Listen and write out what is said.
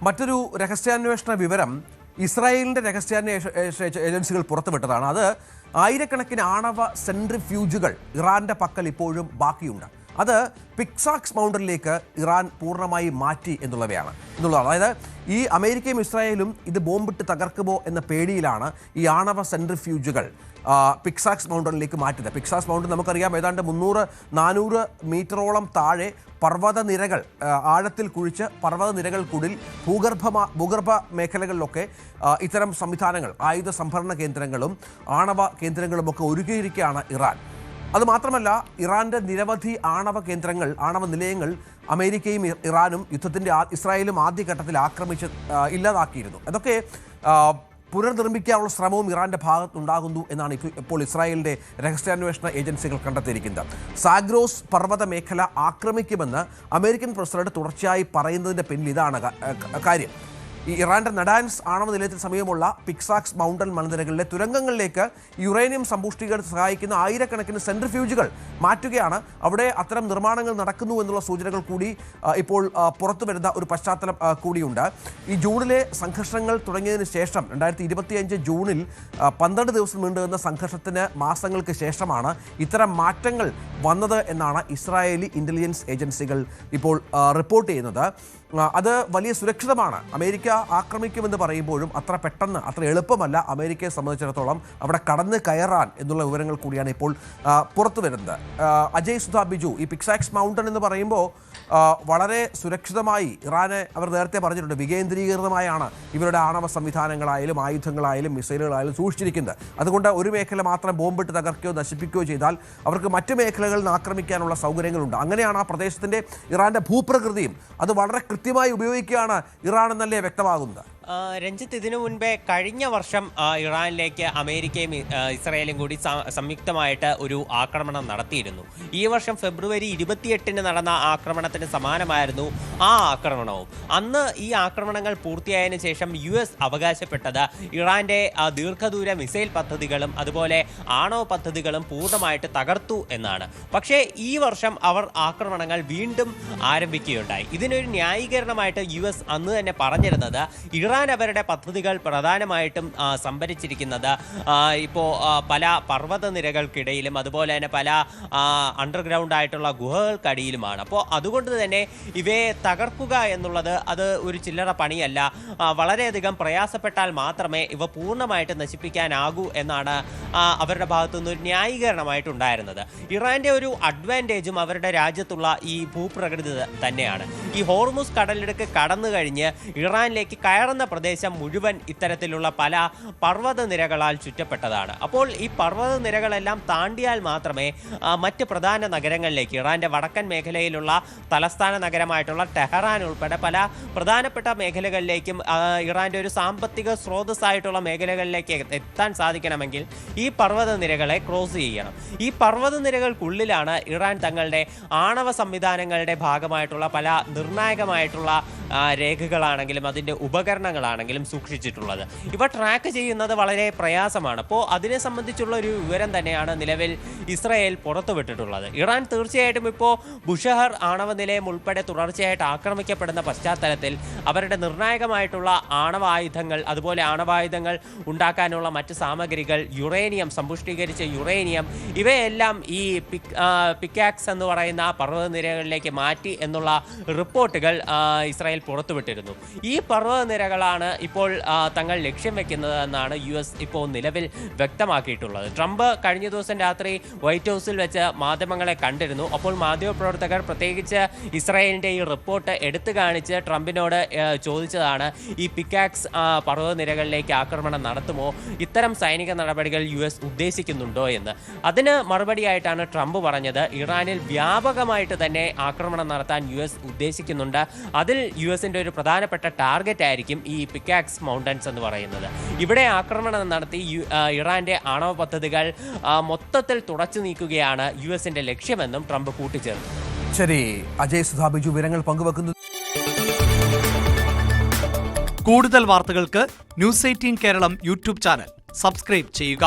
മറ്റൊരു രഹസ്യാന്വേഷണ വിവരം ഇസ്രായേലിൻ്റെ രഹസ്യാന്വേഷണ ഏജൻസികൾ പുറത്തുവിട്ടതാണ്. അത് ആയിരക്കണക്കിന് ആണവ സെൻട്രിഫ്യൂജുകൾ ഇറാൻ്റെ പക്കൽ ഇപ്പോഴും ബാക്കിയുണ്ട്. അത് പിക്സാക്സ് മൗണ്ടനിലേക്ക് ഇറാൻ പൂർണ്ണമായി മാറ്റി എന്നുള്ളതാണ്. അതായത് ഈ അമേരിക്കയും ഇസ്രായേലും ഇത് ബോംബിട്ട് തകർക്കുമോ എന്ന പേടിയിലാണ് ഈ ആണവ സെൻട്രിഫ്യൂജുകൾ പിക്സാക്സ് മൗണ്ടനിലേക്ക് മാറ്റിയത്. പിക്സാക്സ് മൗണ്ടൻ നമുക്കറിയാം, ഏതാണ്ട് 300-400 മീറ്ററോളം താഴെ പർവ്വതനിരകൾ ആഴത്തിൽ കുഴിച്ച് പർവ്വതനിരകൾക്കുള്ളിൽ ഭൂഗർഭ മേഖലകളിലൊക്കെ ഇത്തരം സംവിധാനങ്ങൾ, ആയുധ സംഭരണ കേന്ദ്രങ്ങളും ആണവ കേന്ദ്രങ്ങളുമൊക്കെ ഒരുക്കിയിരിക്കുകയാണ് ഇറാൻ. അതുമാത്രമല്ല, ഇറാൻ്റെ നിരവധി ആണവ കേന്ദ്രങ്ങൾ, ആണവ നിലയങ്ങൾ അമേരിക്കയും ഇറാനും ഇസ്രായേലും ആദ്യഘട്ടത്തിൽ ആക്രമിച്ച് ഇല്ലാതാക്കിയിരുന്നു. അതൊക്കെ പുനർനിർമ്മിക്കാനുള്ള ശ്രമവും ഇറാൻ്റെ ഭാഗത്തുണ്ടാകുന്നു എന്നാണ് ഇപ്പോൾ ഇസ്രായേലിൻ്റെ രഹസ്യാന്വേഷണ ഏജൻസികൾ കണ്ടെത്തിയിരിക്കുന്നത്. സാഗ്രോസ് പർവ്വത മേഖല ആക്രമിക്കുമെന്ന് അമേരിക്കൻ പ്രസിഡന്റ് തുടർച്ചയായി പറയുന്നതിൻ്റെ പിന്നിൽ ഇതാണ് കാര്യം. ഈ ഇറാൻ്റെ നഡാൻസ് ആണവ നിലയത്തിന് സമീപമുള്ള പിക്സാക്സ് മൗണ്ടൻ മലനിരകളിലെ തുരങ്കങ്ങളിലേക്ക് യുറേനിയം സമ്പുഷ്ടീകരണത്തിന് സഹായിക്കുന്ന ആയിരക്കണക്കിന് സെൻട്രിഫ്യൂജുകൾ മാറ്റുകയാണ്. അവിടെ അത്തരം നിർമ്മാണങ്ങൾ നടക്കുന്നു എന്നുള്ള സൂചനകൾ കൂടി ഇപ്പോൾ പുറത്തു വരുന്ന ഒരു പശ്ചാത്തലം കൂടിയുണ്ട്. ഈ ജൂണിലെ സംഘർഷങ്ങൾ തുടങ്ങിയതിന് ശേഷം 2025 ജൂണിൽ 12 ദിവസം നീണ്ടുനിന്ന സംഘർഷത്തിന് മാസങ്ങൾക്ക് ശേഷമാണ് ഇത്തരം മാറ്റങ്ങൾ വന്നത് എന്നാണ് ഇസ്രായേലി ഇൻ്റലിജൻസ് ഏജൻസികൾ ഇപ്പോൾ റിപ്പോർട്ട് ചെയ്യുന്നത്. അത് വലിയ സുരക്ഷിതമാണ്. അമേരിക്ക ആക്രമിക്കുമെന്ന് പറയുമ്പോഴും അത്ര പെട്ടെന്ന്, അത്ര എളുപ്പമല്ല അമേരിക്കയെ സംബന്ധിച്ചിടത്തോളം അവിടെ കടന്ന് കയറാൻ എന്നുള്ള വിവരങ്ങൾ കൂടിയാണ് ഇപ്പോൾ പുറത്തു വരുന്നത്. അജയ് സുധാ ബിജു, ഈ പിക്സാക്സ് മൗണ്ടൻ എന്ന് പറയുമ്പോൾ വളരെ സുരക്ഷിതമായി ഇറാനെ അവർ നേരത്തെ പറഞ്ഞിട്ടുണ്ട്, വികേന്ദ്രീകൃതമായാണ് ഇവരുടെ ആണവ സംവിധാനങ്ങളായാലും ആയുധങ്ങളായാലും മിസൈലുകളായാലും സൂക്ഷിച്ചിരിക്കുന്നത്. അതുകൊണ്ട് ഒരു മേഖല മാത്രം ബോംബിട്ട് തകർക്കുകയോ നശിപ്പിക്കുകയോ ചെയ്താൽ അവർക്ക് മറ്റു മേഖലകളിൽ നിന്ന് ആക്രമിക്കാനുള്ള സൗകര്യങ്ങളുണ്ട്. അങ്ങനെയാണ് ആ പ്രദേശത്തിൻ്റെ ഇറാൻ്റെ ഭൂപ്രകൃതിയും അത് വളരെ കൃത്യമായി ഉപയോഗിക്കുകയാണ് ഇറാൻ എന്നല്ലേ വ്യക്തമാകുന്നത്. രഞ്ജിത്ത്, ഇതിനു മുൻപേ കഴിഞ്ഞ വർഷം ഇറാനിലേക്ക് അമേരിക്കയും ഇസ്രായേലും കൂടി സംയുക്തമായിട്ട് ഒരു ആക്രമണം നടത്തിയിരുന്നു. ഈ വർഷം ഫെബ്രുവരി 28 നടന്ന ആക്രമണത്തിന് സമാനമായിരുന്നു ആ ആക്രമണവും. അന്ന് ഈ ആക്രമണങ്ങൾ പൂർത്തിയായതിനു ശേഷം US അവകാശപ്പെട്ടത് ഇറാന്റെ ദീർഘദൂര മിസൈൽ പദ്ധതികളും അതുപോലെ ആണവ പദ്ധതികളും പൂർണ്ണമായിട്ട് തകർത്തു എന്നാണ്. പക്ഷേ ഈ വർഷം അവർ ആക്രമണങ്ങൾ വീണ്ടും ആരംഭിക്കുകയുണ്ടായി. ഇതിനൊരു ന്യായീകരണമായിട്ട് US അന്ന് തന്നെ പറഞ്ഞിരുന്നത് ഇറാൻ അവരുടെ പദ്ധതികൾ പ്രധാനമായിട്ടും സംഭരിച്ചിരിക്കുന്നത് ഇപ്പോൾ പല പർവ്വത നിരകൾക്കിടയിലും അതുപോലെ തന്നെ പല അണ്ടർഗ്രൗണ്ട് ആയിട്ടുള്ള ഗുഹകൾക്കടിയിലുമാണ്. അപ്പോൾ അതുകൊണ്ട് തന്നെ ഇവയെ തകർക്കുക എന്നുള്ളത് അത് ഒരു ചില്ലറ പണിയല്ല. വളരെയധികം പ്രയാസപ്പെട്ടാൽ മാത്രമേ ഇവ പൂർണ്ണമായിട്ട് നശിപ്പിക്കാനാകൂ എന്നാണ് അവരുടെ ഭാഗത്തുനിന്ന് ഒരു ന്യായീകരണമായിട്ടുണ്ടായിരുന്നത്. ഇറാൻ്റെ ഒരു അഡ്വാൻറ്റേജും അവരുടെ രാജ്യത്തുള്ള ഈ ഭൂപ്രകൃതി തന്നെയാണ്. ഈ ഹോർമുസ് കടലിടുക്ക് കടന്നു കഴിഞ്ഞ് ഇറാനിലേക്ക് കയറുന്ന പ്രദേശം മുഴുവൻ ഇത്തരത്തിലുള്ള പല പർവ്വത നിരകളാൽ ചുറ്റപ്പെട്ടതാണ്. അപ്പോൾ ഈ പർവ്വത നിരകളെല്ലാം താണ്ടിയാൽ മാത്രമേ മറ്റ് പ്രധാന നഗരങ്ങളിലേക്ക്, ഇറാന്റെ വടക്കൻ മേഖലയിലുള്ള തലസ്ഥാന നഗരമായിട്ടുള്ള ടെഹറാൻ ഉൾപ്പെടെ പല പ്രധാനപ്പെട്ട മേഖലകളിലേക്കും ഇറാന്റെ ഒരു സാമ്പത്തിക സ്രോതസ്സായിട്ടുള്ള മേഖലകളിലേക്ക് എത്താൻ സാധിക്കണമെങ്കിൽ ഈ പർവ്വത നിരകളെ ക്രോസ് ചെയ്യണം. ഈ പർവ്വത നിരകൾക്കുള്ളിലാണ് ഇറാൻ തങ്ങളുടെ ആണവ സംവിധാനങ്ങളുടെ ഭാഗമായിട്ടുള്ള പല നിർണായകമായിട്ടുള്ള രേഖകളാണെങ്കിലും അതിൻ്റെ ഉപകരണങ്ങളാണെങ്കിലും സൂക്ഷിച്ചിട്ടുള്ളത്. ഇവ ട്രാക്ക് ചെയ്യുന്നത് വളരെ പ്രയാസമാണ്. അപ്പോൾ അതിനെ സംബന്ധിച്ചുള്ള ഒരു വിവരം തന്നെയാണ് നിലവിൽ ഇസ്രായേൽ പുറത്തുവിട്ടിട്ടുള്ളത്. ഇറാൻ തീർച്ചയായിട്ടും ഇപ്പോൾ ബുഷഹർ ആണവ നിലയം ഉൾപ്പെടെ തുടർച്ചയായിട്ട് ആക്രമിക്കപ്പെടുന്ന പശ്ചാത്തലത്തിൽ അവരുടെ നിർണായകമായിട്ടുള്ള ആണവായുധങ്ങൾ, അതുപോലെ ആണവായുധങ്ങൾ ഉണ്ടാക്കാനുള്ള മറ്റ് സാമഗ്രികൾ, യുറേനിയം, സമ്പുഷ്ടീകരിച്ച യുറേനിയം, ഇവയെല്ലാം ഈ പിക്കാക്സ് എന്ന് പറയുന്ന പർവ്വതനിരകളിലേക്ക് മാറ്റി എന്നുള്ള റിപ്പോർട്ടുകൾ ഇസ്രായേൽ പുറത്തുവിട്ടിരുന്നു. ഈ പർവ്വതനിരകളാണ് ഇപ്പോൾ തങ്ങൾ ലക്ഷ്യം വെക്കുന്നത് എന്നാണ് US ഇപ്പോൾ നിലവിൽ വ്യക്തമാക്കിയിട്ടുള്ളത്. ട്രംപ് കഴിഞ്ഞ ദിവസം രാത്രി വൈറ്റ് ഹൗസിൽ വെച്ച് മാധ്യമങ്ങളെ കണ്ടിരുന്നു. അപ്പോൾ മാധ്യമപ്രവർത്തകർ പ്രത്യേകിച്ച് ഇസ്രായേലിൻ്റെ ഈ റിപ്പോർട്ട് എടുത്തു കാണിച്ച് ട്രംപിനോട് ചോദിച്ചതാണ്, ഈ പിക്കാക്സ് പർവ്വതനിരകളിലേക്ക് ആക്രമണം നടത്തുമോ, ഇത്തരം സൈനിക നടപടികൾ US ഉദ്ദേശിക്കുന്നുണ്ടോ എന്ന്. അതിന് മറുപടിയായിട്ടാണ് ട്രംപ് പറഞ്ഞത്, ഇറാനിൽ വ്യാപകമായിട്ട് തന്നെ ആക്രമണം നടത്താൻ US ഉദ്ദേശിക്കുന്നുണ്ട്. അതിൽ US-ൻ്റെ ഒരു പ്രധാനപ്പെട്ട ടാർഗറ്റ് ആയിരിക്കും ഈ പിക്കാക്സ് മൗണ്ടൻസ് എന്ന് പറയുന്നത്. ഇവിടെ ആക്രമണം നടത്തി ഇറാന്റെ ആണവ പദ്ധതികൾ മൊത്തത്തിൽ തുടച്ചു നീക്കുകയാണ് US-ന്റെ ലക്ഷ്യമെന്നും ട്രംപ് കൂട്ടിച്ചേർത്തു. ശരി, അജയ് സുധാ ബിജു വിവരങ്ങൾ പങ്കുവെക്കുന്നു. കൂടുതൽ വാർത്തകൾക്ക് News 18 Keralam YouTube channel subscribe ചെയ്യുക.